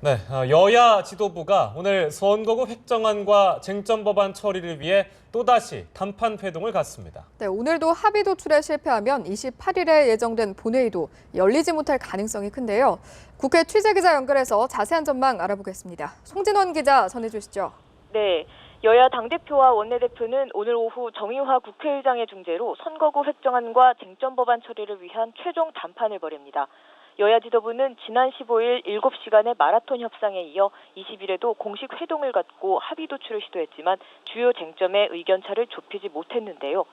네, 여야 지도부가 오늘 선거구 획정안과 쟁점 법안 처리를 위해 또다시 단판 회동을 갖습니다. 네, 오늘도 합의 도출에 실패하면 28일에 예정된 본회의도 열리지 못할 가능성이 큰데요. 국회 취재기자 연결해서 자세한 전망 알아보겠습니다. 송진원 기자 전해주시죠. 네, 여야 당대표와 원내대표는 오늘 오후 정의화 국회의장의 중재로 선거구 획정안과 쟁점 법안 처리를 위한 최종 담판을 벌입니다. 여야 지도부는 지난 15일 7시간의 마라톤 협상에 이어 20일에도 공식 회동을 갖고 합의 도출을 시도했지만 주요 쟁점의 의견차를 좁히지 못했는데요.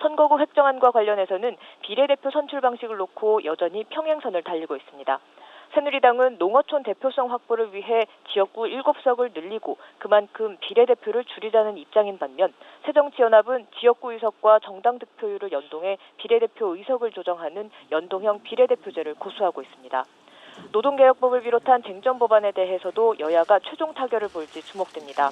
선거구 획정안과 관련해서는 비례대표 선출 방식을 놓고 여전히 평행선을 달리고 있습니다. 새누리당은 농어촌 대표성 확보를 위해 지역구 7석을 늘리고 그만큼 비례대표를 줄이자는 입장인 반면 새정치연합은 지역구 의석과 정당 득표율을 연동해 비례대표 의석을 조정하는 연동형 비례대표제를 고수하고 있습니다. 노동개혁법을 비롯한 쟁점 법안에 대해서도 여야가 최종 타결을 볼지 주목됩니다.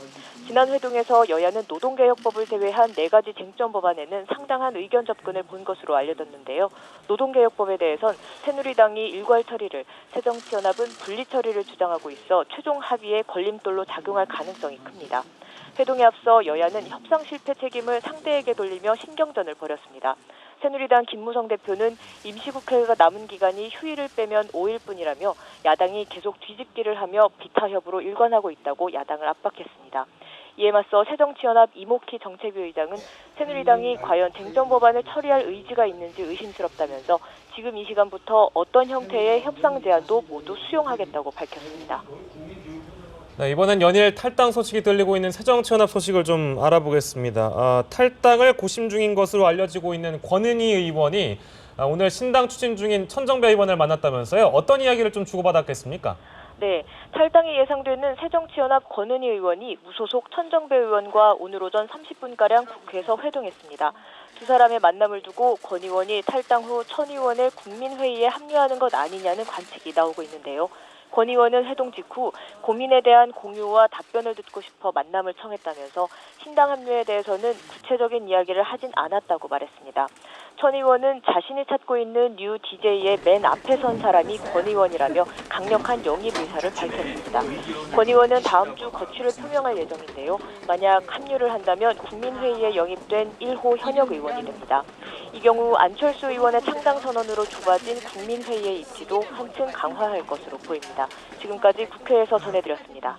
지난 회동에서 여야는 노동개혁법을 제외한 4가지 쟁점 법안에는 상당한 의견 접근을 본 것으로 알려졌는데요. 노동개혁법에 대해선 새누리당이 일괄 처리를, 새정치연합은 분리 처리를 주장하고 있어 최종 합의에 걸림돌로 작용할 가능성이 큽니다. 회동에 앞서 여야는 협상 실패 책임을 상대에게 돌리며 신경전을 벌였습니다. 새누리당 김무성 대표는 임시국회가 남은 기간이 휴일을 빼면 5일뿐이라며 야당이 계속 뒤집기를 하며 비타협으로 일관하고 있다고 야당을 압박했습니다. 이에 맞서 새정치연합 이목희 정책위의장은 새누리당이 과연 쟁점 법안을 처리할 의지가 있는지 의심스럽다면서 지금 이 시간부터 어떤 형태의 협상 제안도 모두 수용하겠다고 밝혔습니다. 네, 이번엔 연일 탈당 소식이 들리고 있는 새정치연합 소식을 좀 알아보겠습니다. 탈당을 고심 중인 것으로 알려지고 있는 권은희 의원이 오늘 신당 추진 중인 천정배 의원을 만났다면서요. 어떤 이야기를 좀 주고받았겠습니까? 네, 탈당이 예상되는 새정치연합 권은희 의원이 무소속 천정배 의원과 오늘 오전 30분가량 국회에서 회동했습니다. 두 사람의 만남을 두고 권 의원이 탈당 후 천 의원의 국민회의에 합류하는 것 아니냐는 관측이 나오고 있는데요. 권 의원은 회동 직후 고민에 대한 공유와 답변을 듣고 싶어 만남을 청했다면서 신당 합류에 대해서는 구체적인 이야기를 하진 않았다고 말했습니다. 천 의원은 자신이 찾고 있는 뉴 DJ의 맨 앞에 선 사람이 권 의원이라며 강력한 영입 의사를 밝혔습니다. 권 의원은 다음 주 거취를 표명할 예정인데요. 만약 합류를 한다면 국민회의에 영입된 1호 현역 의원이 됩니다. 이 경우 안철수 의원의 창당 선언으로 좁아진 국민회의의 입지도 한층 강화할 것으로 보입니다. 지금까지 국회에서 전해드렸습니다.